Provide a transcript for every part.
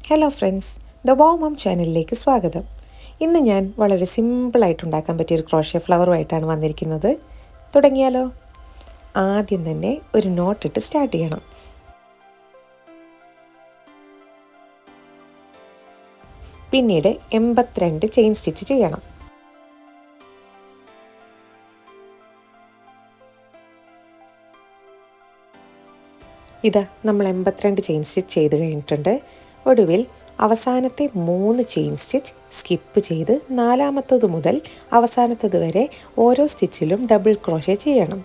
Hello friends, the wow മം ചാനലിലേക്ക് സ്വാഗതം. ഇന്ന് ഞാൻ വളരെ സിമ്പിളായിട്ട് ഉണ്ടാക്കാൻ പറ്റിയൊരു ക്രോഷ്യ ഫ്ലവറുമായിട്ടാണ് വന്നിരിക്കുന്നത്. തുടങ്ങിയാലോ? ആദ്യം തന്നെ ഒരു നോട്ടിട്ട് സ്റ്റാർട്ട് ചെയ്യണം. പിന്നീട് 82 ചെയിൻ സ്റ്റിച്ച് ചെയ്യണം. ഇതാ നമ്മൾ 82 ചെയിൻ സ്റ്റിച്ച് ചെയ്ത് കഴിഞ്ഞിട്ടുണ്ട്. ഒടുവിൽ അവസാനത്തെ 3 ചെയിൻ സ്റ്റിച്ച് സ്കിപ്പ് ചെയ്ത് നാലാമത്തത് മുതൽ അവസാനത്തത് വരെ ഓരോ സ്റ്റിച്ചിലും ഡബിൾ ക്രോഷ്യ ചെയ്യണം.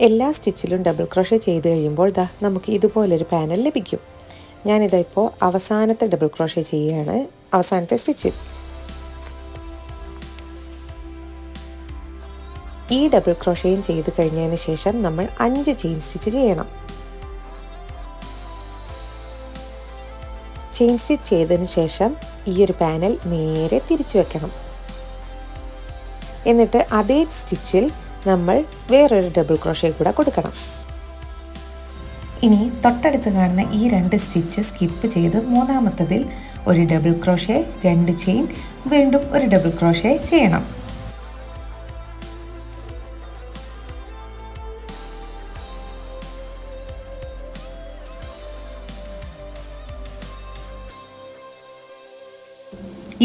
എല്ലാ സ്റ്റിച്ചിലും ഡബിൾ ക്രോഷ്യ ചെയ്ത് കഴിയുമ്പോൾ നമുക്ക് ഇതുപോലൊരു പാനൽ ലഭിക്കും. ഞാനിതാ ഇപ്പോൾ അവസാനത്തെ ഡബിൾ ക്രോഷ്യ ചെയ്യുകയാണ്, അവസാനത്തെ സ്റ്റിച്ചിൽ. ഈ ഡബിൾ ക്രോഷ്യയും ചെയ്ത് കഴിഞ്ഞതിന് ശേഷം നമ്മൾ 5 ചെയിൻ സ്റ്റിച്ച് ചെയ്യണം. ചെയിൻ സ്റ്റിച്ച് ചെയ്തതിന് ശേഷം ഈ ഒരു പാനൽ നേരെ തിരിച്ചു വെക്കണം. എന്നിട്ട് അതേ സ്റ്റിച്ചിൽ നമ്മൾ വേറൊരു ഡബിൾ ക്രോഷ്യ കൂടെ കൊടുക്കണം. ഇനി തൊട്ടടുത്ത് കാണുന്ന ഈ 2 സ്റ്റിച്ച് സ്കിപ്പ് ചെയ്ത് മൂന്നാമത്തതിൽ ഒരു ഡബിൾ ക്രോഷ്യ, 2 ചെയിൻ, വീണ്ടും ഒരു ഡബിൾ ക്രോഷ്യ ചെയ്യണം.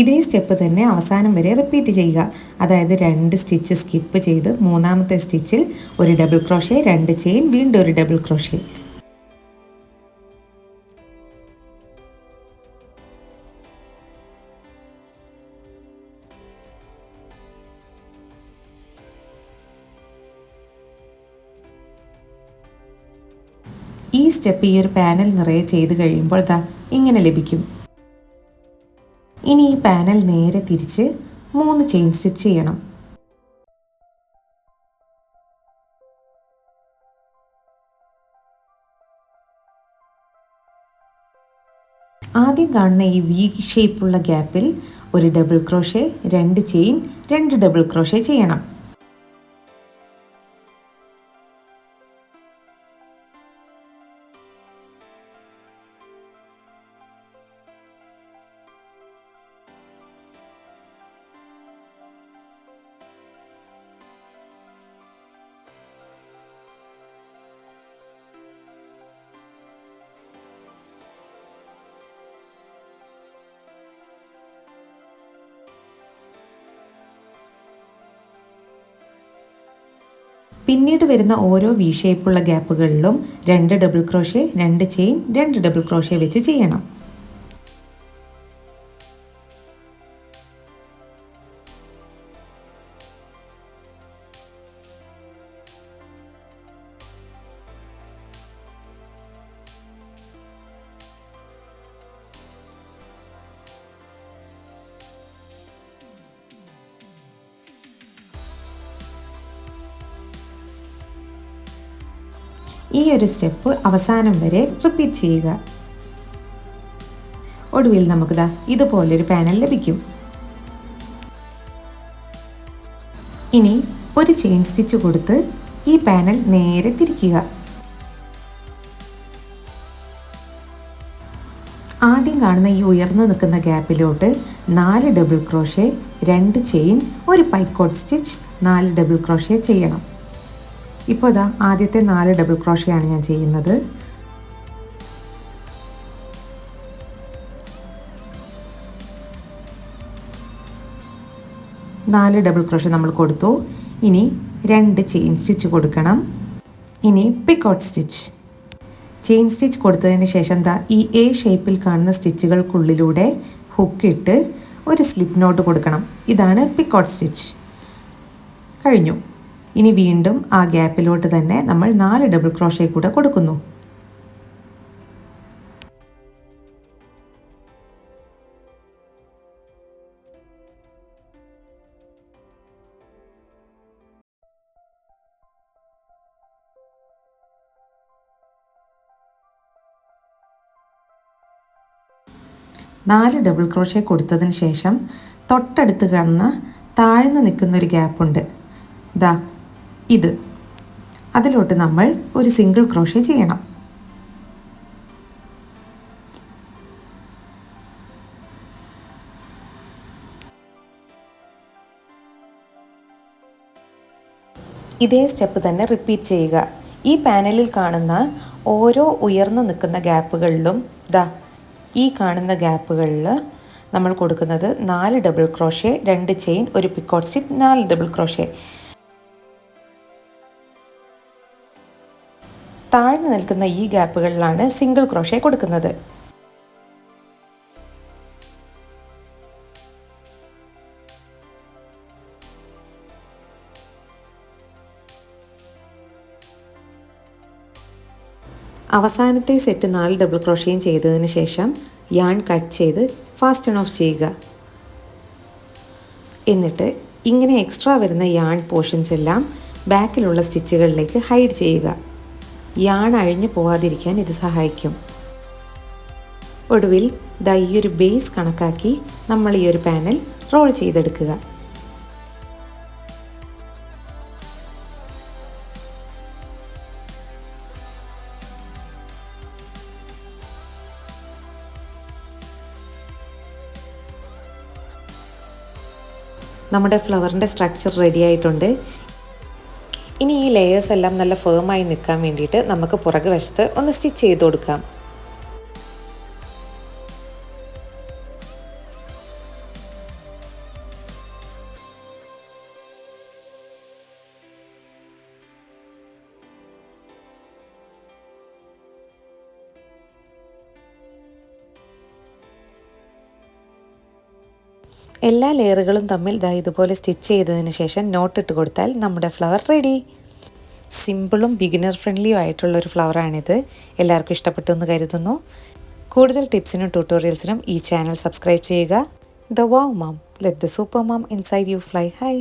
ഇതേ സ്റ്റെപ്പ് തന്നെ അവസാനം വരെ റിപ്പീറ്റ് ചെയ്യുക. അതായത് 2 സ്റ്റിച്ച് സ്കിപ്പ് ചെയ്ത് മൂന്നാമത്തെ സ്റ്റിച്ചിൽ ഒരു ഡബിൾ ക്രോഷ്യ, 2 ചെയിൻ, വീണ്ടും ഒരു ഡബിൾ ക്രോഷ്യ. ഈ സ്റ്റെപ്പ് ഈ ഒരു പാനൽ നിറയെ ചെയ്ത് കഴിയുമ്പോൾ ഇങ്ങനെ ലഭിക്കും. ഇനി ഈ പാനൽ നേരെ തിരിച്ച് 3 ചെയിൻ സ്റ്റിച്ച് ചെയ്യണം. ആദ്യം കാണുന്ന ഈ വി ഷേപ്പുള്ള ഗ്യാപ്പിൽ ഒരു double crochet, 2 chain, 2 double crochet ചെയ്യണം. പിന്നീട് വരുന്ന ഓരോ വി ഷേപ്പുള്ള ഗ്യാപ്പുകളിലും 2 double crochet, 2 chain, 2 double crochet വെച്ച് ചെയ്യണം. ഈ ഒരു സ്റ്റെപ്പ് അവസാനം വരെ റിപ്പീറ്റ് ചെയ്യുക. ഒടുവിൽ നമുക്ക് ഇതുപോലൊരു പാനൽ ലഭിക്കും. ഇനി ഒരു ചെയിൻ സ്റ്റിച്ച് കൊടുത്ത് ഈ പാനൽ നേരെ തിരിക്കുക. ആദ്യം കാണുന്ന ഈ ഉയർന്നു നിൽക്കുന്ന ഗ്യാപ്പിലോട്ട് 4 ഡബിൾ ക്രോഷ്യ, 2 ചെയിൻ, ഒരു പൈക്കോട്ട് സ്റ്റിച്ച്, 4 ഡബിൾ ക്രോഷ്യ ചെയ്യണം. ഇപ്പോൾ ആദ്യത്തെ 4 ഡബിൾ ക്രോഷ്യയാണ് ഞാൻ ചെയ്യുന്നത്. നാല് ഡബിൾ ക്രോഷ്യ നമ്മൾ കൊടുത്തു. ഇനി 2 ചെയിൻ സ്റ്റിച്ച് കൊടുക്കണം. ഇനി പിക്കോട്ട് സ്റ്റിച്ച്. ചെയിൻ സ്റ്റിച്ച് കൊടുത്തതിന് ശേഷം ഈ എ ഷേപ്പിൽ കാണുന്ന സ്റ്റിച്ചുകൾക്കുള്ളിലൂടെ ഹുക്കിട്ട് ഒരു സ്ലിപ്പ് നോട്ട് കൊടുക്കണം. ഇതാണ് പിക്കോട്ട് സ്റ്റിച്ച്. കഴിഞ്ഞു. ഇനി വീണ്ടും ആ ഗ്യാപ്പിലോട്ട് തന്നെ നമ്മൾ 4 ഡബിൾ ക്രോഷ്യ കൂടെ കൊടുക്കുന്നു. 4 ഡബിൾ ക്രോഷേ കൊടുത്തതിന് ശേഷം തൊട്ടടുത്ത് കാണുന്ന താഴ്ന്നു നിൽക്കുന്നൊരു ഗ്യാപ്പുണ്ട്, ദാ ഇത്, അതിലോട്ട് നമ്മൾ ഒരു സിംഗിൾ ക്രോഷേ ചെയ്യണം. ഇതേ സ്റ്റെപ്പ് തന്നെ റിപ്പീറ്റ് ചെയ്യുക. ഈ പാനലിൽ കാണുന്ന ഓരോ ഉയർന്നു നിൽക്കുന്ന ഗ്യാപ്പുകളിലും ദാ ഈ കാണുന്ന ഗ്യാപ്പുകളിൽ നമ്മൾ കൊടുക്കുന്നത് 4 ഡബിൾ ക്രോഷേ, 2 ചെയിൻ, ഒരു പിക്കോട്ട് സ്റ്റിച്ച്, 4 ഡബിൾ ക്രോഷേ. താഴ്ന്നു നിൽക്കുന്ന ഈ ഗ്യാപ്പുകളിലാണ് സിംഗിൾ ക്രോഷേ കൊടുക്കുന്നത്. അവസാനത്തെ സെറ്റ് 4 ഡബിൾ ക്രോഷയും ചെയ്തതിന് ശേഷം യാൺ കട്ട് ചെയ്ത് ഫാസ്റ്റ് ഓഫ് ചെയ്യുക. എന്നിട്ട് ഇങ്ങനെ എക്സ്ട്രാ വരുന്ന യാൺ പോർഷൻസ് എല്ലാം ബാക്കിലുള്ള സ്റ്റിച്ചുകളിലേക്ക് ഹൈഡ് ചെയ്യുക. യാൺ അഴിഞ്ഞു പോവാതിരിക്കാൻ ഇത് സഹായിക്കും. ഒടുവിൽ ദാ ഈ ഒരു ബേസ് കണക്കാക്കി നമ്മൾ ഈ ഒരു പാനൽ റോൾ ചെയ്തെടുക്കുക. നമ്മുടെ ഫ്ലവറിൻ്റെ സ്ട്രക്ചർ റെഡി ആയിട്ടുണ്ട്. ഇനി ഈ ലെയേഴ്സ് എല്ലാം നല്ല ഫേമായി നിൽക്കാൻ വേണ്ടിയിട്ട് നമുക്ക് പുറകു വശത്ത് ഒന്ന് സ്റ്റിച്ച് ചെയ്ത് കൊടുക്കാം. എല്ലാ ലെയറുകളും തമ്മിൽ ഇതുപോലെ സ്റ്റിച്ച് ചെയ്തതിന് ശേഷം നോട്ടിട്ട് കൊടുത്താൽ നമ്മുടെ ഫ്ലവർ റെഡി. സിമ്പിളും ബിഗിനർ ഫ്രണ്ട്ലിയും ആയിട്ടുള്ളൊരു ഫ്ലവറാണിത്. എല്ലാവർക്കും ഇഷ്ടപ്പെട്ടു എന്ന് കരുതുന്നു. കൂടുതൽ ടിപ്സിനും ട്യൂട്ടോറിയൽസിനും ഈ ചാനൽ സബ്സ്ക്രൈബ് ചെയ്യുക. The wow mom, let the super mom inside you fly high.